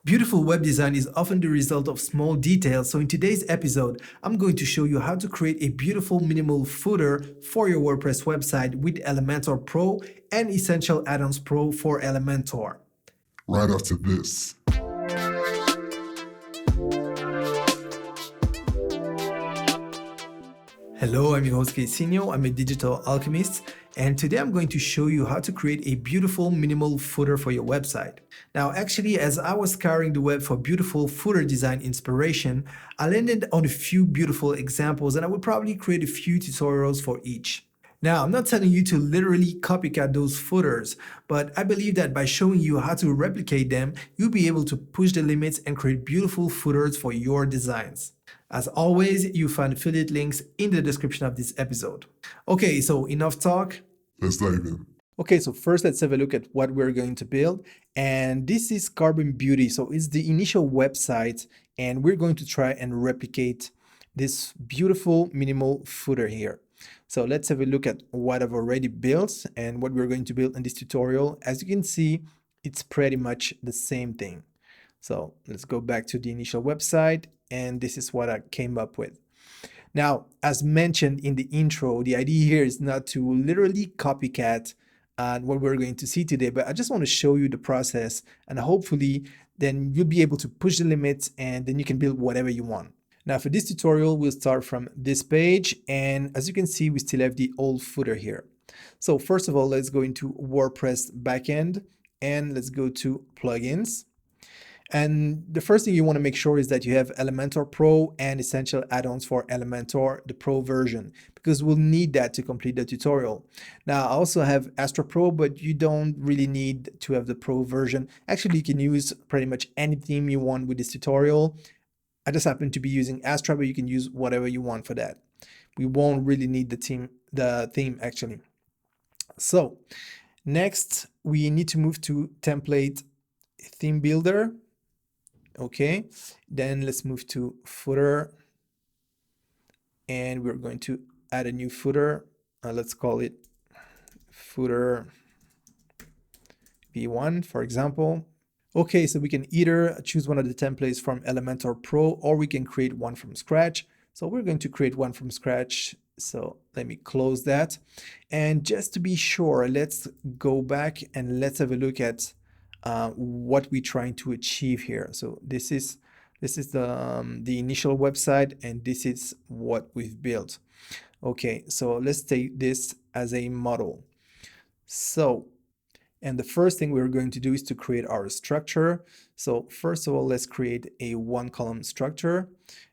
Beautiful web design is often the result of small details, so in today's episode, I'm going to show you how to create a beautiful minimal footer for your WordPress website with Elementor Pro and Essential Add-ons Pro for Elementor. Right after this. Hello, I'm your host Casino. I'm a digital alchemist, and today I'm going to show you how to create a beautiful minimal footer for your website. Now, actually, as I was scouring the web for beautiful footer design inspiration, I landed on a few beautiful examples, and I would probably create a few tutorials for each. Now, I'm not telling you to literally copycat those footers, but I believe that by showing you how to replicate them, you'll be able to push the limits and create beautiful footers for your designs. As always, you find affiliate links in the description of this episode. Okay, so enough talk. Let's dive in. Okay, so first let's have a look at what we're going to build. And this is Carbon Beauty. So it's the initial website, and we're going to try and replicate this beautiful minimal footer here. So let's have a look at what I've already built and what we're going to build in this tutorial. As you can see, it's pretty much the same thing. So let's go back to the initial website, and this is what I came up with. Now, as mentioned in the intro, the idea here is not to literally copycat what we're going to see today, but I just want to show you the process, and hopefully then you'll be able to push the limits and then you can build whatever you want. Now for this tutorial, we'll start from this page, and as you can see, we still have the old footer here. So first of all, let's go into WordPress backend and let's go to plugins. And the first thing you want to make sure is that you have Elementor Pro and Essential Add-ons for Elementor, the Pro version, because we'll need that to complete the tutorial. Now, I also have Astra Pro, but you don't really need to have the Pro version. Actually, you can use pretty much any theme you want with this tutorial. I just happen to be using Astra, but you can use whatever you want for that. We won't really need the theme actually. So next, we need to move to template theme builder. Okay, then let's move to footer, and we're going to add a new footer. Let's call it footer v1, for example. Okay, so we can either choose one of the templates from Elementor Pro, or we can create one from scratch. So we're going to create one from scratch. So let me close that. And just to be sure, let's go back and let's have a look at what we're trying to achieve here. So this is the initial website, and this is what we've built. Okay, so let's take this as a model. So, and the first thing we're going to do is to create our structure. So first of all, let's create a one column structure.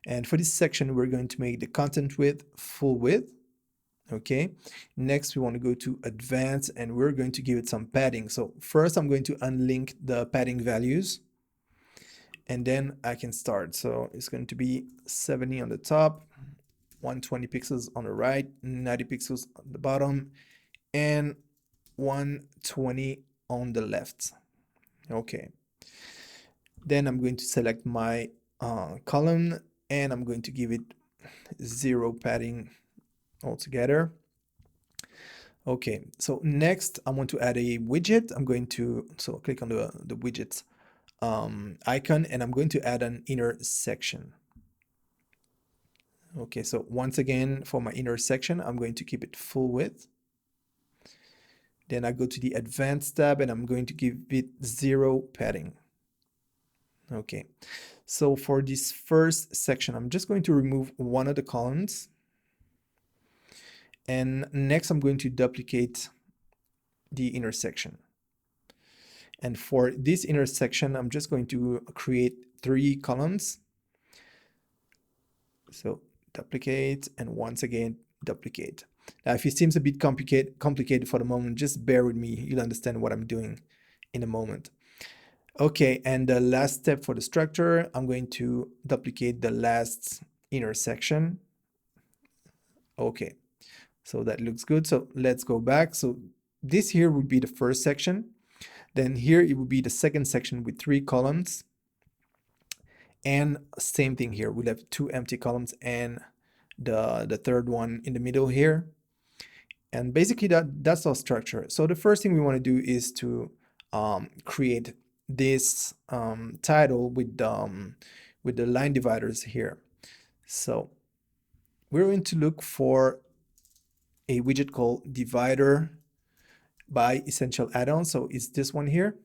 And for this section, we're going to make the content width full width. Okay, next we want to go to advanced, and we're going to give it some padding. So first I'm going to unlink the padding values, and then I can start. So it's going to be 70 on the top, 120 pixels on the right, 90 pixels on the bottom, and 120 on the left. Okay, then I'm going to select my column, and I'm going to give it 0 padding altogether. Okay, so next I want to add a widget. I'm going to click on the widget icon, and I'm going to add an inner section. Okay, so once again, for my inner section, I'm going to keep it full width. Then I go to the advanced tab, and I'm going to give it 0 padding. Okay, so for this first section, I'm just going to remove one of the columns. And next I'm going to duplicate the intersection. And for this intersection, I'm just going to create 3 columns. So duplicate, and once again, duplicate. Now, if it seems a bit complicated for the moment, just bear with me. You'll understand what I'm doing in a moment. Okay, and the last step for the structure, I'm going to duplicate the last intersection. Okay. So that looks good. So let's go back. So this here would be the first section. Then here it would be the second section with 3 columns. And same thing here. We'll have 2 empty columns and the third one in the middle here. And basically that's our structure. So the first thing we want to do is to create this title with the line dividers here. So we're going to look for a widget called divider by essential add-on. So it's this one here.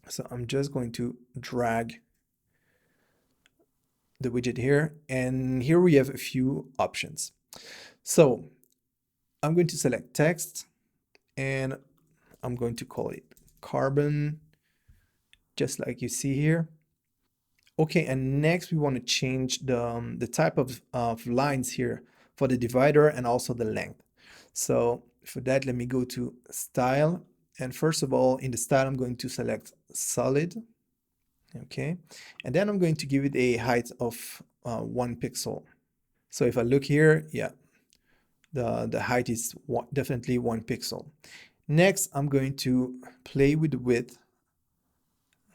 So I'm just going to drag the widget here, and here we have a few options. So I'm going to select text, and I'm going to call it carbon, just like you see here. Okay, and next we want to change the type of lines here for the divider and also the length. So for that, let me go to style. And first of all, in the style, I'm going to select solid. Okay, and then I'm going to give it a height of 1 pixel. So if I look here, yeah, the height is definitely 1 pixel. Next, I'm going to play with the width.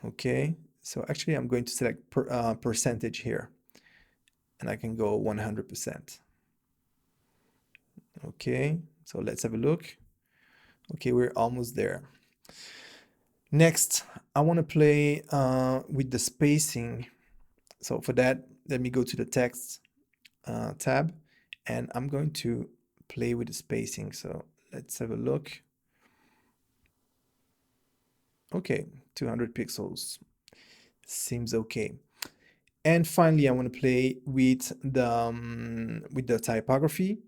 Okay, so actually I'm going to select percentage here, and I can go 100%. Okay, so let's have a look. Okay, we're almost there. Next, I want to play with the spacing. So for that, let me go to the text tab, and I'm going to play with the spacing. So let's have a look. Okay, 200 pixels seems okay. And finally, I want to play with the typography.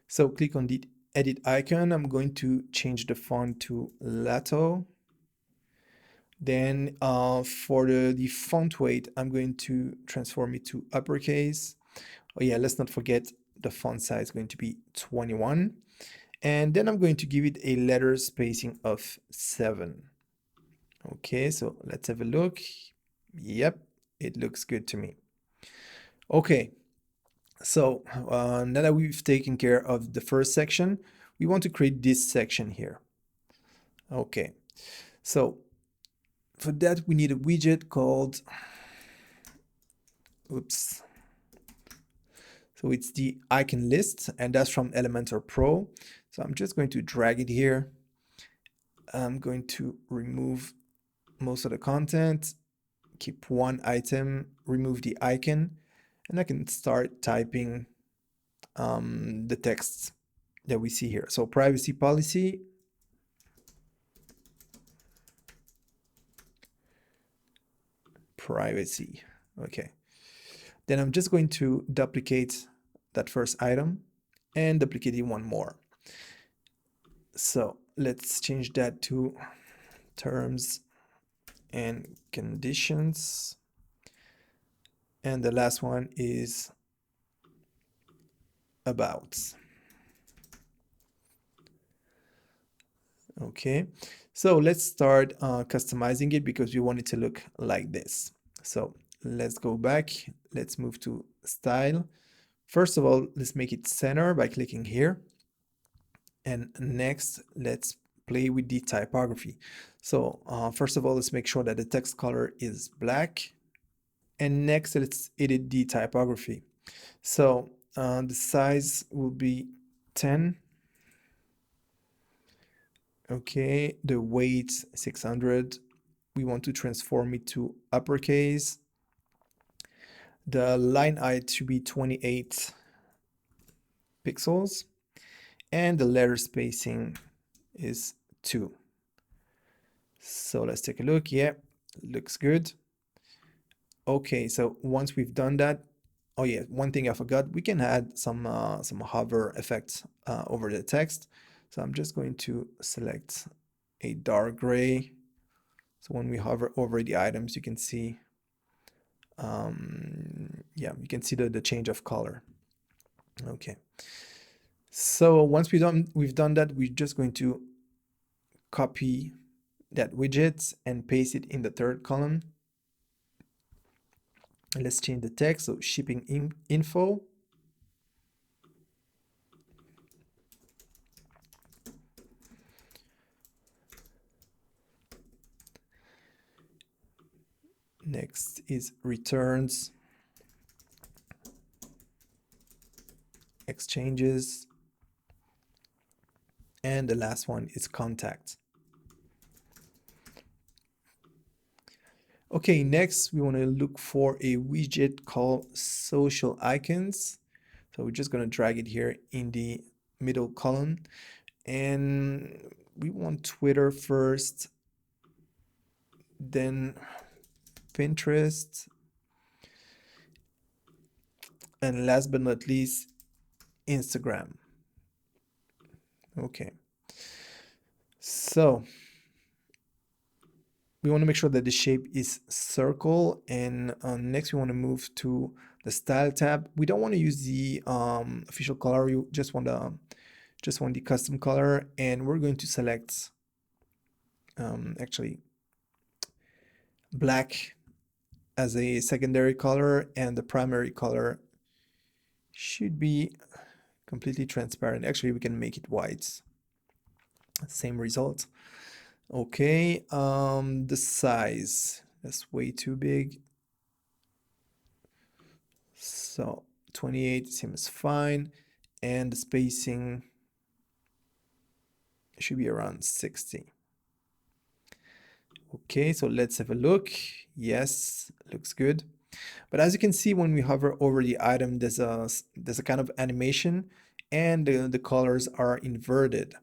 So click on the edit icon. I'm going to change the font to Lato. Then for the font weight, I'm going to transform it to uppercase. Oh yeah, let's not forget the font size is going to be 21. And then I'm going to give it a letter spacing of 7. Okay, so let's have a look. Yep, it looks good to me. Okay, so now that we've taken care of the first section, we want to create this section here. Okay, so for that we need a widget called, oops. So it's the icon list, and that's from Elementor Pro. So I'm just going to drag it here. I'm going to remove most of the content, keep one item, remove the icon, and I can start typing the text that we see here. So privacy policy. Privacy. Okay. Then I'm just going to duplicate that first item and duplicate it one more. So let's change that to terms and conditions. And the last one is about. Okay, so let's start customizing it because we want it to look like this. So let's go back. Let's move to style. First of all, let's make it center by clicking here. And next, let's play with the typography. So first of all, let's make sure that the text color is black. And next, let's edit the typography. So the size will be 10. Okay, the weight 600. We want to transform it to uppercase. The line height should be 28 pixels. And the letter spacing is 2. So let's take a look. Yeah, looks good. Okay, so once we've done that, oh yeah, one thing I forgot, we can add some hover effects over the text. So I'm just going to select a dark gray. So when we hover over the items, you can see, yeah, you can see the change of color. Okay. So once we've done that, we're just going to copy that widget and paste it in the third column. And let's change the text, so shipping info. Next is returns, exchanges, and the last one is contact. Okay, next we want to look for a widget called social icons. So we're just going to drag it here in the middle column. And we want Twitter first, then Pinterest, and last but not least, Instagram. Okay. So we want to make sure that the shape is circle, and next we want to move to the style tab. We don't want to use the official color. We just want the custom color, and we're going to select actually black as a secondary color, and the primary color should be completely transparent. Actually, we can make it white. Same result. Okay, the size, that's way too big. So 28 seems fine, and the spacing should be around 60. Okay, so let's have a look. Yes, looks good. But as you can see, when we hover over the item, there's a kind of animation, and the colors are inverted.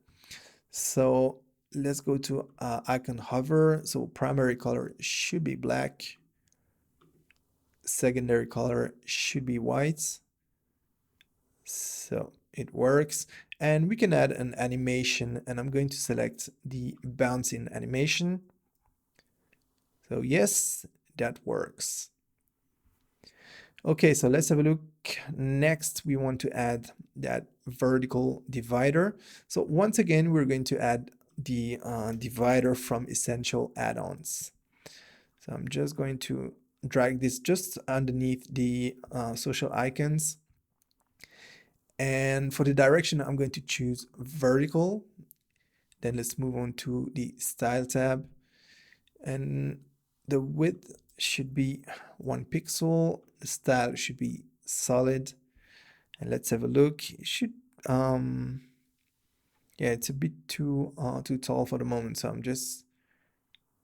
So let's go to icon hover. So primary color should be black. Secondary color should be white. So it works. And we can add an animation, and I'm going to select the bouncing animation. So yes, that works. Okay, so let's have a look. Next, we want to add that vertical divider. So once again, we're going to add the divider from Essential Add-ons. So I'm just going to drag this just underneath the social icons. And for the direction, I'm going to choose vertical. Then let's move on to the style tab. And the width should be 1 pixel. The style should be solid. And let's have a look. It should, yeah, it's a bit too tall for the moment. So I'm just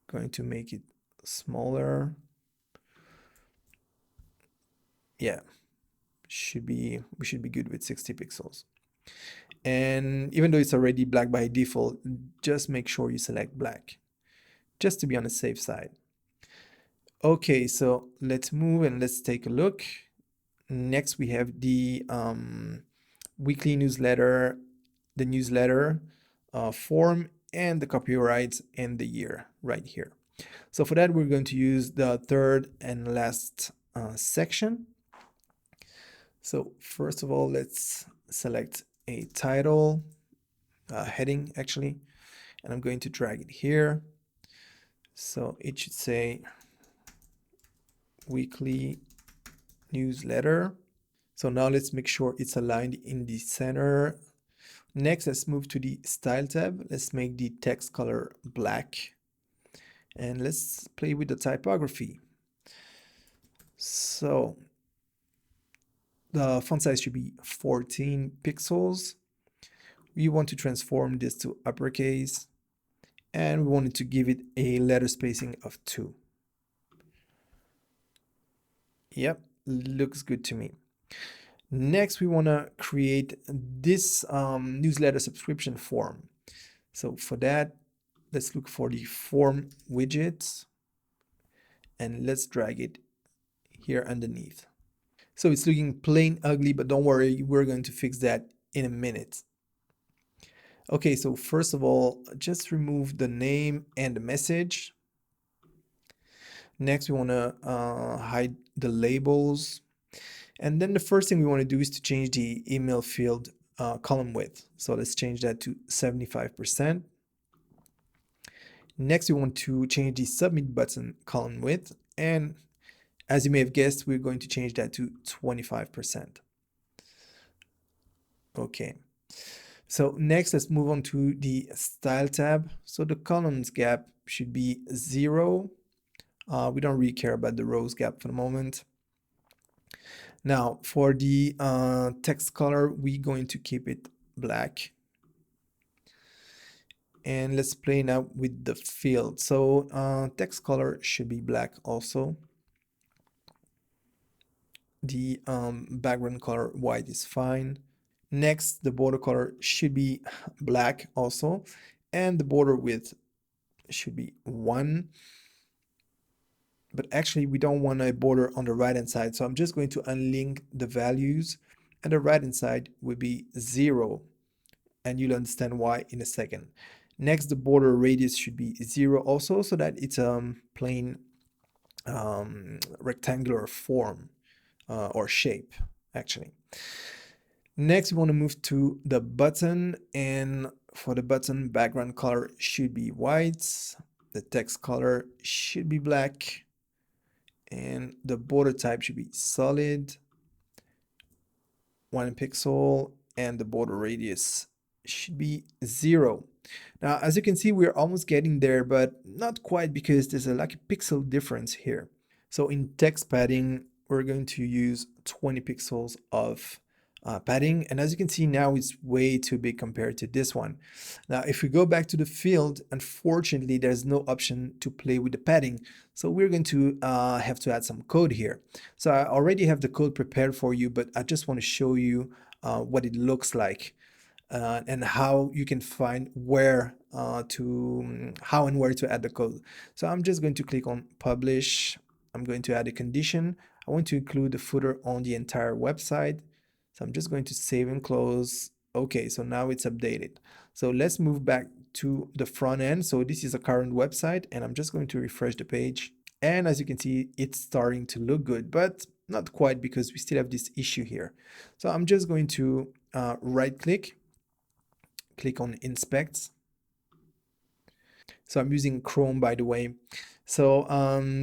going to make it smaller. Yeah, we should be good with 60 pixels. And even though it's already black by default, just make sure you select black, just to be on the safe side. Okay, so let's move and let's take a look. Next, we have the weekly newsletter, the newsletter form, and the copyright and the year right here. So for that, we're going to use the third and last section. So first of all, let's select a title, heading actually, and I'm going to drag it here. So it should say weekly newsletter. So now let's make sure it's aligned in the center. Next, let's move to the style tab. Let's make the text color black. And let's play with the typography. So the font size should be 14 pixels. We want to transform this to uppercase, and we wanted to give it a letter spacing of 2. Yep, looks good to me. Next, we want to create this newsletter subscription form. So for that, let's look for the form widget, and let's drag it here underneath. So it's looking plain ugly, but don't worry, we're going to fix that in a minute. Okay, so first of all, just remove the name and the message. Next, we want to hide the labels. And then the first thing we want to do is to change the email field column width. So let's change that to 75%. Next, we want to change the submit button column width. And as you may have guessed, we're going to change that to 25%. Okay. So next, let's move on to the style tab. So the columns gap should be 0. We don't really care about the rows gap for the moment. Now for the text color, we're going to keep it black. And let's play now with the field. So text color should be black also. The background color white is fine. Next, the border color should be black also, and the border width should be 1. But actually, we don't want a border on the right hand side, so I'm just going to unlink the values, and the right hand side will be 0, and you'll understand why in a second. Next, the border radius should be 0 also, so that it's a plain rectangular form or shape, actually. Next, we want to move to the button, and for the button, background color should be white, the text color should be black, and the border type should be solid, 1 pixel, and the border radius should be 0. Now, as you can see, we're almost getting there, but not quite, because there's like a pixel difference here. So in text padding, we're going to use 20 pixels of padding. And as you can see now, it's way too big compared to this one. Now, if we go back to the field, unfortunately, there's no option to play with the padding. So we're going to have to add some code here. So I already have the code prepared for you, but I just want to show you what it looks like. And how you can find where how and where to add the code. So I'm just going to click on publish. I'm going to add a condition. I want to include the footer on the entire website. So I'm just going to save and close. Okay, so now it's updated. So let's move back to the front end. So this is a current website, and I'm just going to refresh the page. And as you can see, it's starting to look good, but not quite, because we still have this issue here. So I'm just going to right click on inspect. So I'm using Chrome, by the way. So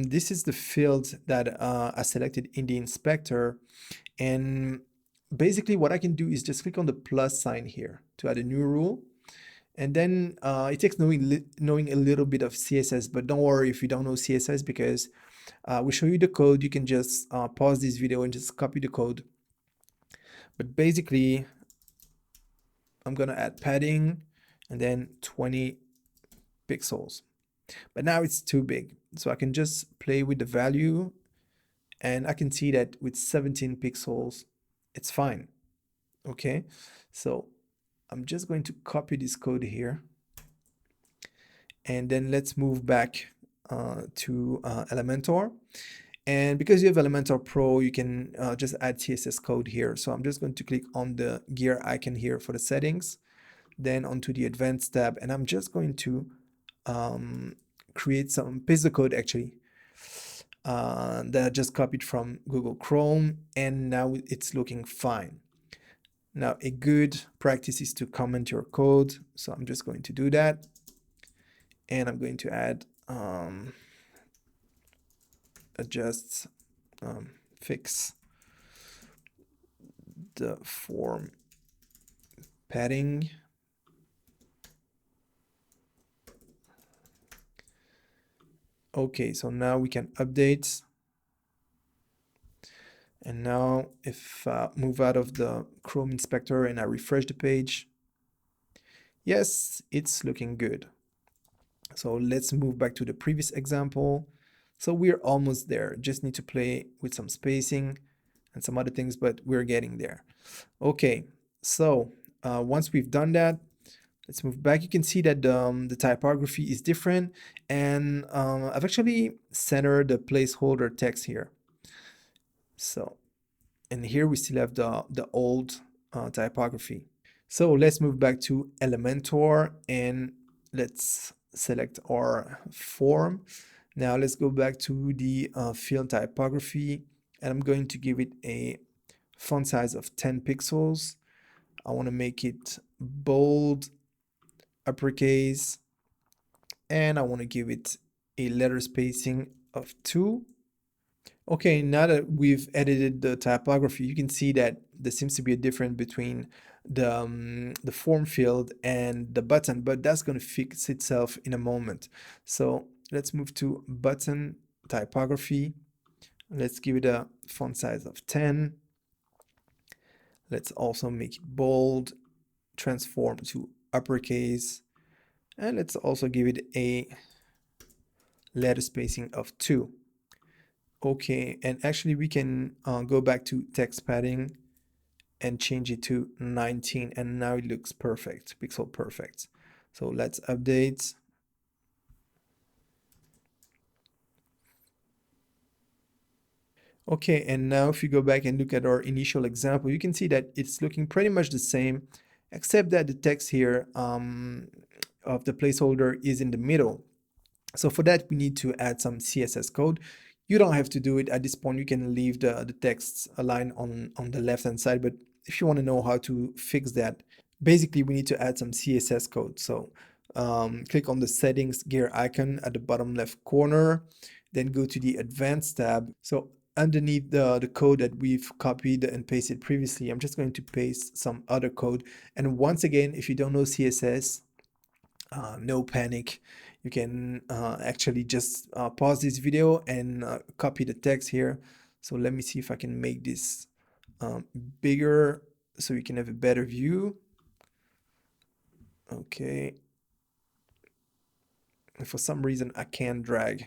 this is the field that I selected in the inspector. And basically what I can do is just click on the plus sign here to add a new rule. And then it takes knowing a little bit of CSS, but don't worry if you don't know CSS, because we'll show you the code. You can just pause this video and just copy the code. But basically, I'm gonna add padding and then 20 pixels. But now it's too big. So I can just play with the value, and I can see that with 17 pixels, it's fine. Okay, so I'm just going to copy this code here. And then let's move back to Elementor. And because you have Elementor Pro, you can just add CSS code here. So I'm just going to click on the gear icon here for the settings, then onto the advanced tab, and I'm just going to create some paste the code actually that I just copied from Google Chrome, and now it's looking fine. Now a good practice is to comment your code, so I'm just going to do that, and I'm going to add adjust fix the form padding. Okay, so now we can update. And now if I move out of the Chrome inspector and I refresh the page, yes, it's looking good. So let's move back to the previous example. So we're almost there. Just need to play with some spacing and some other things, but we're getting there. Okay, so once we've done that, let's move back. You can see that the typography is different, and I've actually centered the placeholder text here. So, and here we still have the old typography. So let's move back to Elementor and let's select our form. Now let's go back to the field typography, and I'm going to give it a font size of 10 pixels. I want to make it bold, uppercase, and I want to give it a letter spacing of 2. Okay, now that we've edited the typography, you can see that there seems to be a difference between the form field and the button, but that's going to fix itself in a moment. So let's move to button typography. Let's give it a font size of 10. Let's also make it bold, transform to uppercase, And let's also give it a letter spacing of 2. Okay, and actually we can go back to text padding and change it to 19, and now it looks perfect, pixel perfect. So let's update. Okay, and now if you go back and look at our initial example, you can see that it's looking pretty much the same, except that the text here of the placeholder is in the middle. So for that, we need to add some CSS code. You don't have to do it at this point. You can leave the text aligned on the left-hand side, but if you want to know how to fix that, basically we need to add some CSS code. So click on the settings gear icon at the bottom left corner, then go to the advanced tab. So underneath the code that we've copied and pasted previously, I'm just going to paste some other code. And once again, if you don't know CSS, no panic. You can actually just pause this video and copy the text here. So let me see if I can make this bigger so you can have a better view. Okay. And for some reason I can't drag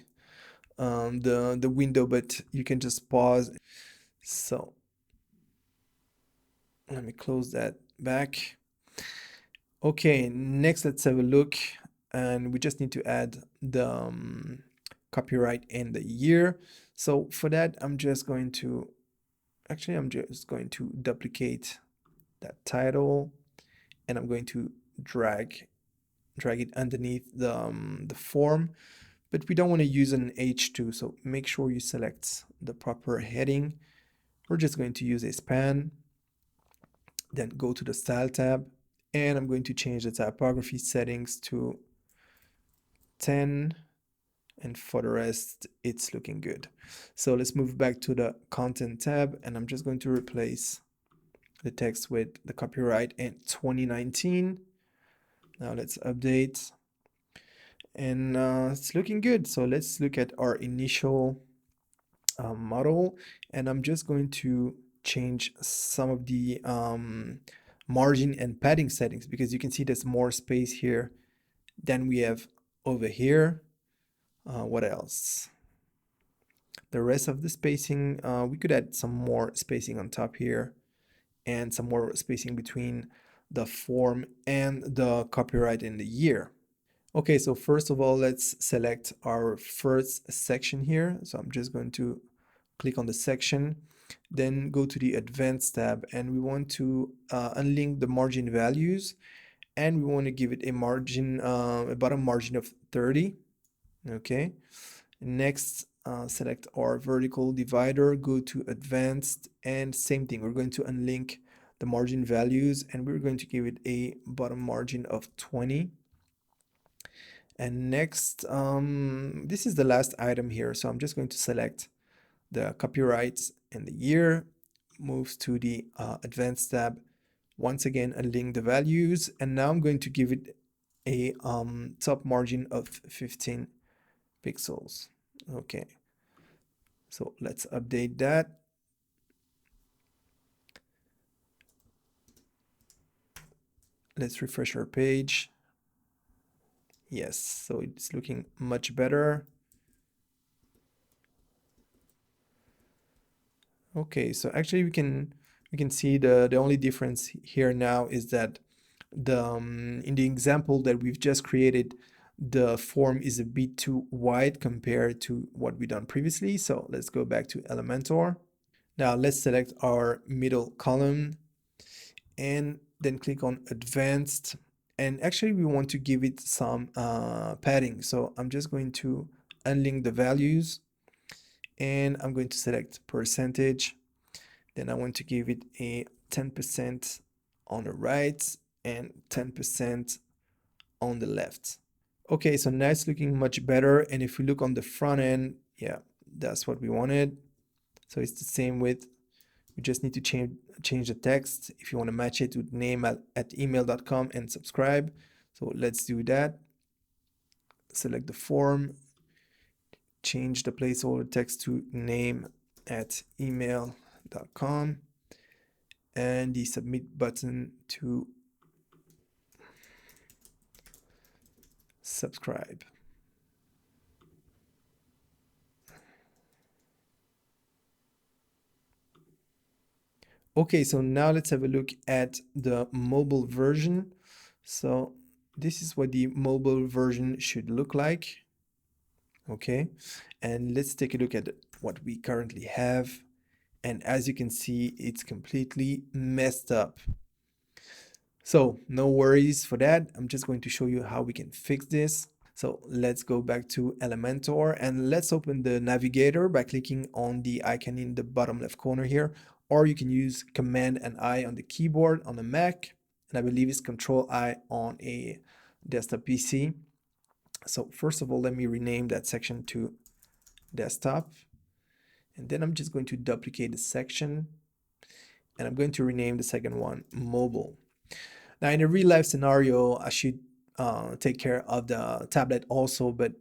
the window, but you can just pause. So let me close that back. Okay, next let's have a look, and we just need to add the copyright and the year. So for that, I'm just going to duplicate that title, and I'm going to drag it underneath the form, but we don't want to use an H2, so make sure you select the proper heading. We're just going to use a span, then go to the style tab, and I'm going to change the typography settings to 10, and for the rest it's looking good. So let's move back to the content tab, and I'm just going to replace the text with the copyright and 2019. Now let's update, and it's looking good. So let's look at our initial model, and I'm just going to change some of the margin and padding settings, because you can see there's more space here than we have over here. What else? The rest of the spacing, we could add some more spacing on top here and some more spacing between the form and the copyright and the year. Okay, so first of all, let's select our first section here. So I'm just going to click on the section, then go to the advanced tab, and we want to unlink the margin values, and we want to give it a margin, a bottom margin of 30. Okay, next select our vertical divider, go to advanced, and same thing, we're going to unlink the margin values, and we're going to give it a bottom margin of 20. And next, this is the last item here, so I'm just going to select the copyrights and the year, move to the advanced tab, once again unlink the values, and now I'm going to give it a top margin of 15 pixels. Okay, so let's update that. Let's refresh our page. Yes, so it's looking much better. Okay, so actually we can see the only difference here now is that the in the example that we've just created, the form is a bit too wide compared to what we done previously. So let's go back to Elementor. Now let's select our middle column and then click on advanced, and actually we want to give it some padding. So I'm just going to unlink the values, and I'm going to select percentage. Then I want to give it a 10% on the right and 10% on the left. Okay, so now it's looking much better. And if we look on the front end, yeah, that's what we wanted. So it's the same width. We just need to change the text if you want to match it with name@email.com and subscribe. So let's do that. Select the form, change the placeholder text to name@email.com, and the submit button to subscribe. Okay, so now let's have a look at the mobile version. So this is what the mobile version should look like. Okay, and let's take a look at what we currently have. And as you can see, it's completely messed up. So no worries for that. I'm just going to show you how we can fix this. So let's go back to Elementor and let's open the navigator by clicking on the icon in the bottom left corner here, or you can use Command and I on the keyboard on a Mac, and I believe it's Control I on a desktop PC. So first of all, let me rename that section to desktop, and then I'm just going to duplicate the section, and I'm going to rename the second one mobile. Now in a real life scenario, I should take care of the tablet also, but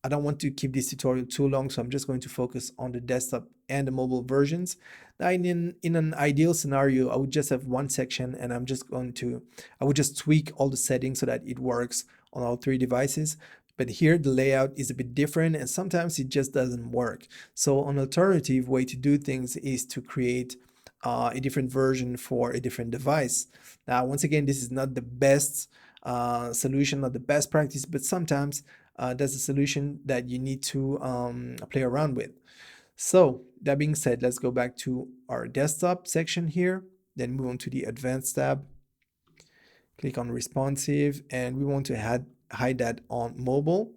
I don't want to keep this tutorial too long, so I'm just going to focus on the desktop and the mobile versions. Now, in an ideal scenario, I would just have one section and I would just tweak all the settings so that it works on all three devices. But here the layout is a bit different and sometimes it just doesn't work. So an alternative way to do things is to create a different version for a different device. Now, once again, this is not the best solution, not the best practice, but sometimes that's a solution that you need to play around with. So that being said, let's go back to our desktop section here, then move on to the advanced tab, click on responsive, and we want to hide that on mobile.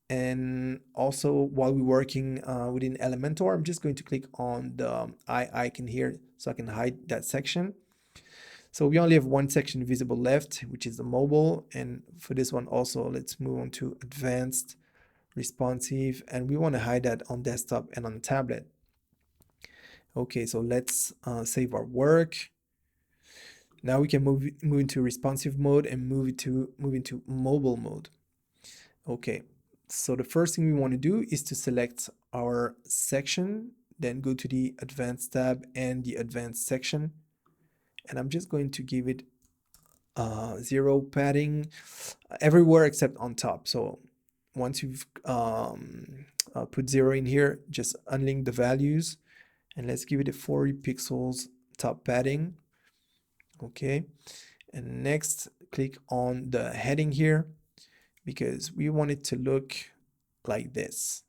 And also while we're working within Elementor, I'm just going to click on the eye icon here so I can hide that section. So we only have one section visible left, which is the mobile. And for this one also, let's move on to advanced, responsive, and we want to hide that on desktop and on tablet. Okay, so let's save our work. Now we can move into responsive mode and move into mobile mode. Okay, so the first thing we want to do is to select our section, then go to the advanced tab and the advanced section. And I'm just going to give it 0 padding everywhere except on top. So once you've put 0 in here, just unlink the values and let's give it a 40 pixels top padding. Okay, and next click on the heading here because we want it to look like this.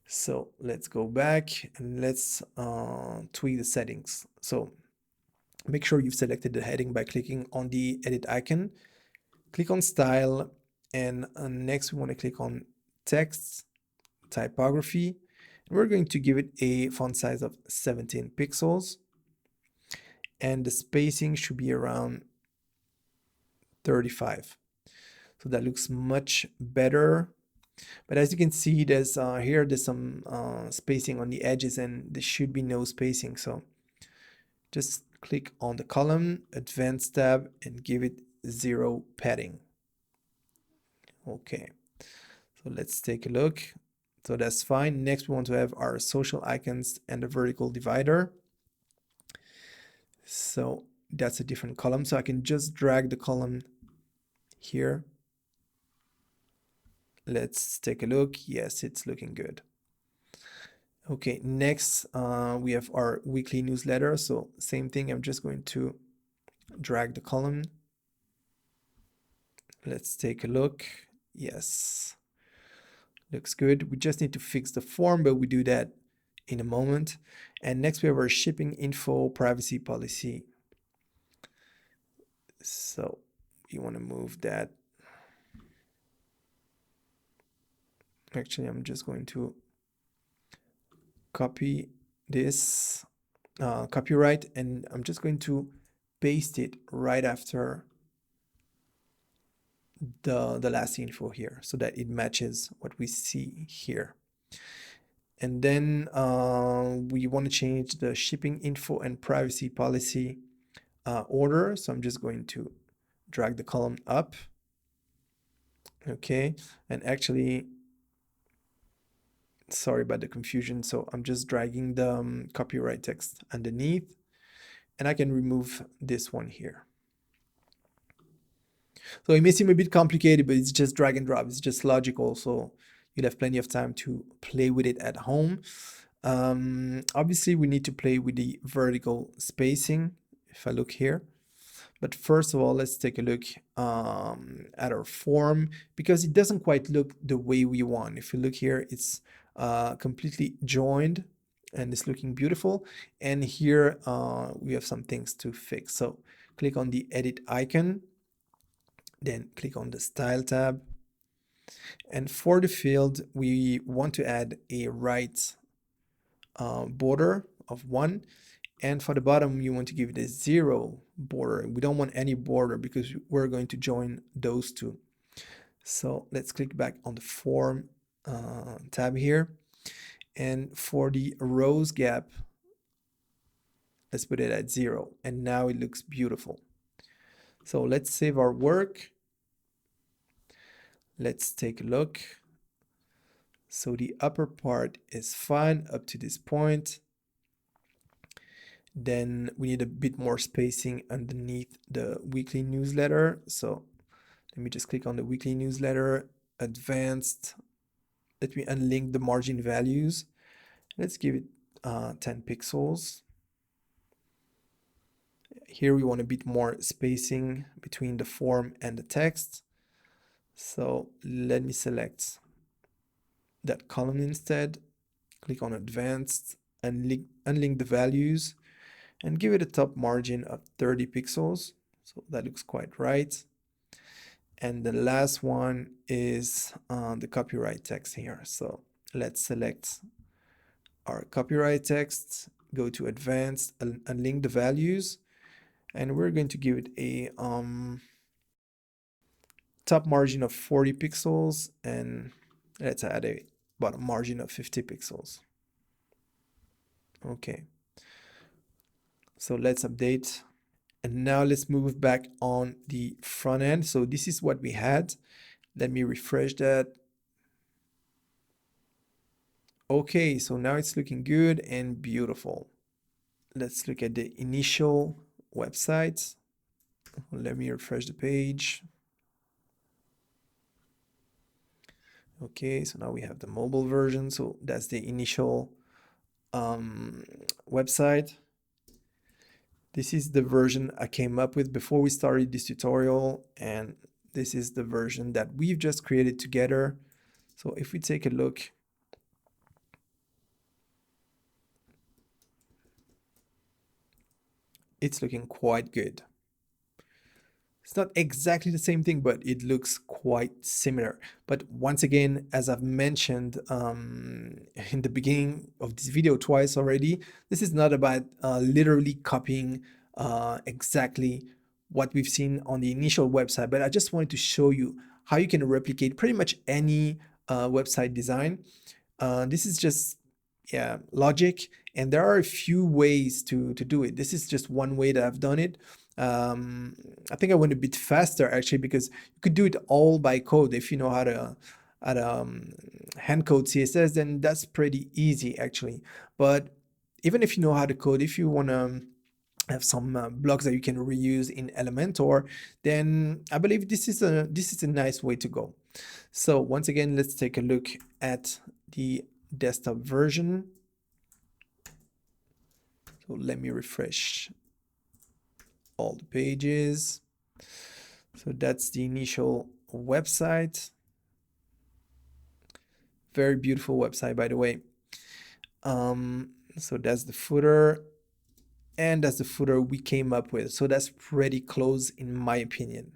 So let's go back and let's tweak the settings. So make sure you've selected the heading by clicking on the edit icon, click on style, and next we want to click on text, typography. We're going to give it a font size of 17 pixels and the spacing should be around 35. So that looks much better. But as you can see, there's some spacing on the edges and there should be no spacing. So just click on the column, advanced tab, and give it 0 padding. Okay, so let's take a look. So that's fine. Next, we want to have our social icons and the vertical divider. So that's a different column. So I can just drag the column here. Let's take a look. Yes, it's looking good. Okay, next we have our weekly newsletter. So same thing, I'm just going to drag the column. Let's take a look. Yes, looks good. We just need to fix the form, but we do that in a moment. And next we have our shipping info privacy policy. So you want to move that. Actually, I'm just going to copy this copyright and I'm just going to paste it right after the last info here so that it matches what we see here. And then we want to change the shipping info and privacy policy order. So I'm just going to drag the column up. Okay, and actually, sorry about the confusion. So I'm just dragging the copyright text underneath and I can remove this one here. So it may seem a bit complicated, but it's just drag and drop. It's just logical. So you'll have plenty of time to play with it at home. Obviously, we need to play with the vertical spacing. If I look here. But first of all, let's take a look at our form because it doesn't quite look the way we want. If you look here, it's completely joined and it's looking beautiful. And here we have some things to fix. So click on the edit icon, then click on the style tab. And for the field, we want to add a right border of 1. And for the bottom, you want to give it a 0 border. We don't want any border because we're going to join those two. So let's click back on the form tab here. And for the rows gap, let's put it at 0. And now it looks beautiful. So let's save our work. Let's take a look. So the upper part is fine up to this point. Then we need a bit more spacing underneath the weekly newsletter. So let me just click on the weekly newsletter, advanced. Let me unlink the margin values. Let's give it 10 pixels. Here we want a bit more spacing between the form and the text. So let me select that column instead. Click on advanced, unlink the values, and give it a top margin of 30 pixels. So that looks quite right. And the last one is the copyright text here. So let's select our copyright text, go to advanced, unlink the values, and we're going to give it a top margin of 40 pixels, and let's add a bottom margin of 50 pixels. Okay. So let's update. And now let's move back on the front end. So this is what we had. Let me refresh that. Okay, so now it's looking good and beautiful. Let's look at the initial website. Let me refresh the page. Okay, so now we have the mobile version. So that's the initial website. This is the version I came up with before we started this tutorial, and this is the version that we've just created together. So if we take a look, it's looking quite good. It's not exactly the same thing, but it looks quite similar. But once again, as I've mentioned in the beginning of this video twice already, this is not about literally copying exactly what we've seen on the initial website, but I just wanted to show you how you can replicate pretty much any website design. This is just logic, and there are a few ways to do it. This is just one way that I've done it. I think I went a bit faster actually because you could do it all by code. If you know how to hand code CSS, then that's pretty easy actually. But even if you know how to code, if you want to have some blocks that you can reuse in Elementor, then I believe this is a nice way to go. So once again, let's take a look at the desktop version. So let me refresh all the pages. So that's the initial website. Very beautiful website, by the way. So that's the footer, and that's the footer we came up with. So that's pretty close in my opinion.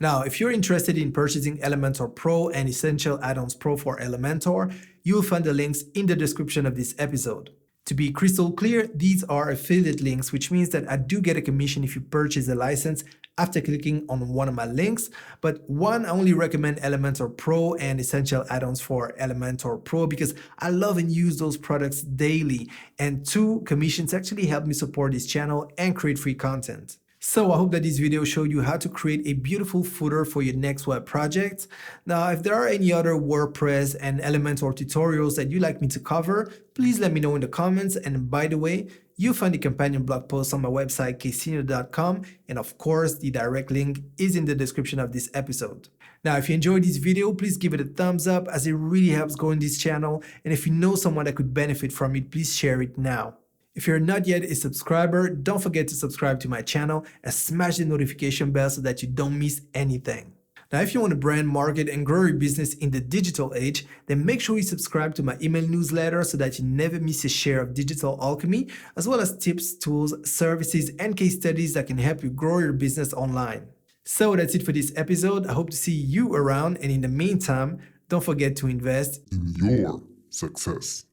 Now, if you're interested in purchasing Elementor Pro and Essential Add-ons Pro for Elementor, you'll find the links in the description of this episode. To be crystal clear, these are affiliate links, which means that I do get a commission if you purchase a license after clicking on one of my links. But one, I only recommend Elementor Pro and Essential Add-ons for Elementor Pro because I love and use those products daily. And two, commissions actually help me support this channel and create free content. So I hope that this video showed you how to create a beautiful footer for your next web project. Now, if there are any other WordPress and Elementor tutorials that you'd like me to cover, please let me know in the comments. And by the way, You'll find the companion blog post on my website, ksenior.com, and of course, the direct link is in the description of this episode. Now, if you enjoyed this video, please give it a thumbs up as it really helps growing this channel. And if you know someone that could benefit from it, please share it now. If you're not yet a subscriber, don't forget to subscribe to my channel and smash the notification bell so that you don't miss anything. Now, if you want to brand, market, and grow your business in the digital age, then make sure you subscribe to my email newsletter so that you never miss a share of digital alchemy, as well as tips, tools, services, and case studies that can help you grow your business online. So that's it for this episode. I hope to see you around, and in the meantime, don't forget to invest In your success.